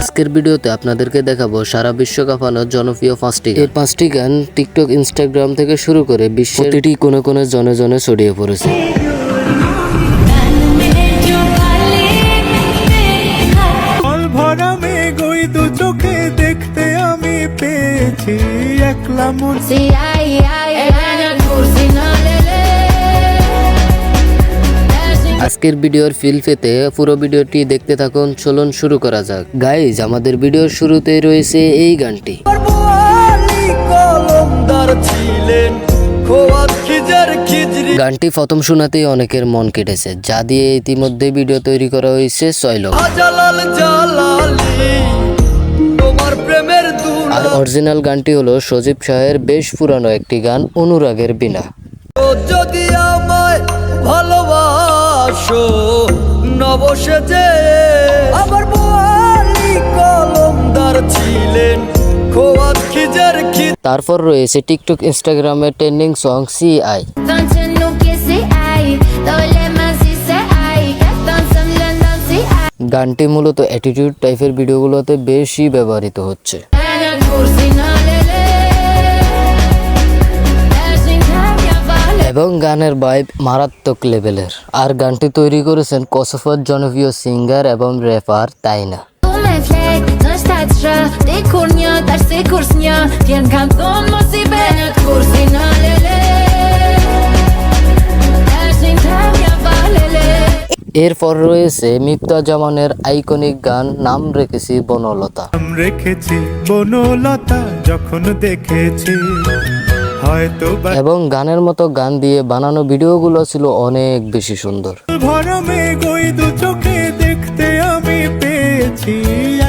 আজকের ভিডিওতে আপনাদেরকে দেখাবো সারা বিশ্ব কাঁপানো জনপ্রিয় 5টি গান। এই 5টি গান টিকটক, ইনস্টাগ্রাম থেকে শুরু করে বিশ্বের প্রতিটি কোণে কোণে জনে জনে ছড়িয়ে পড়েছে। দেখতে আমি পেয়েছি একলা মন। আজকের ভিডিওর ফিল পেতে পুরো ভিডিওটি দেখতে থাকুন। চলুন শুরু করা যাক। গাইজ, আমাদের ভিডিওর শুরুতেই রয়েছে এই গানটি। গানটি প্রথম শোনাতেই অনেকের মন কেটেছে, যা দিয়ে ইতিমধ্যে ভিডিও তৈরি করা হয়েছে 6 লক্ষ। আর অরিজিনাল গানটি হলো সজীব শাহের বেশ পুরানো একটি গান, অনুরাগের বিনা। যদি আমায় ভালোবাসো নবসেজে, আমার বোয়ালি কলমদার ছিলেন খোয়াত খিজার খি। তারপর রয়েছে টিকটক, ইনস্টাগ্রামের ট্রেন্ডিং সং CI। গানটি মূলত অ্যাটিটিউড টাইপের ভিডিওগুলোতে বেশি ব্যবহৃত হচ্ছে। এবং গানের ভাইব মারাত্মক লেভেলের। আর গানটি তৈরি করেছেন কসফত জনপ্রিয় সিঙ্গার এবং র্যাপার তাইনা। এরপর রয়েছে মিফতা জামানের আইকনিক গান নাম রেখেছি বনলতা। নাম রেখেছি বনলতা যখন দেখেছি হয়তো। এবং গানের মতো গান দিয়ে বানানো ভিডিওগুলো ছিল অনেক বেশি সুন্দর। ভরমে গই দু চোখে দেখতে আমি পেয়েছি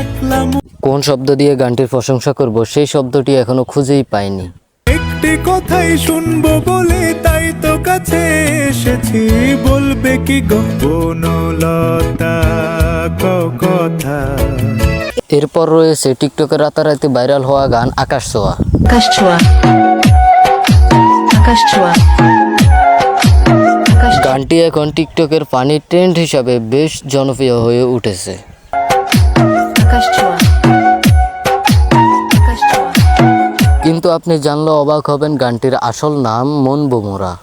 একলা মন। কোন শব্দ দিয়ে গানটির প্রশংসা করব সেই শব্দটি এখনো খুঁজেই পাইনি। একটি কথাই শুনবো বলে তাই তো কাছে এসেছি, বলবে কি গো বনলতা কথা। এরপর রয়েছে টিকটকে রাতারাতি ভাইরাল হওয়া গান আকাশ ছোঁয়া। গানটি এখন টিকটকের ফানি ট্রেন্ড হিসাবে বেশ জনপ্রিয় হয়ে উঠেছে। কিন্তু আপনি জানলে অবাক হবেন, গানটির আসল নাম মন বোমরা।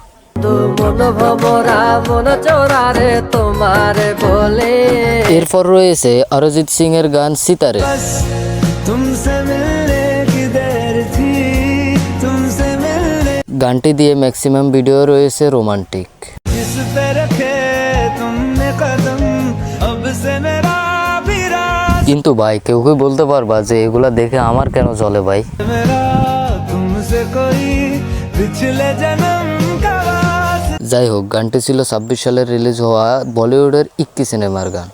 এরপর রয়েছে অরিজিৎ সিং এর গান সিতারে। গানটি দিয়ে ম্যাক্সিমাম ভিডিও রয়েছে রোমান্টিক। কিন্তু ভাই, কেউ কেউ বলতে পারবা যে এগুলা দেখে আমার কেন চলে ভাই? যাই হোক, গানটি ছিল 26 সালে রিলিজ হওয়া বলিউডের ইক্কি সিনেমার গান।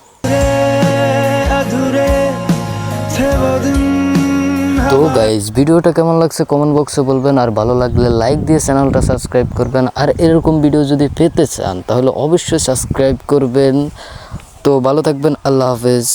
তো গাইজ, ভিডিওটা কেমন লাগছে কমেন্ট বক্সে বলবেন, আর ভালো লাগলে লাইক দিয়ে চ্যানেলটা সাবস্ক্রাইব করবেন। আর এরকম ভিডিও যদি পেতে চান তাহলে অবশ্যই সাবস্ক্রাইব করবেন। তো ভালো থাকবেন, আল্লাহ হাফেজ।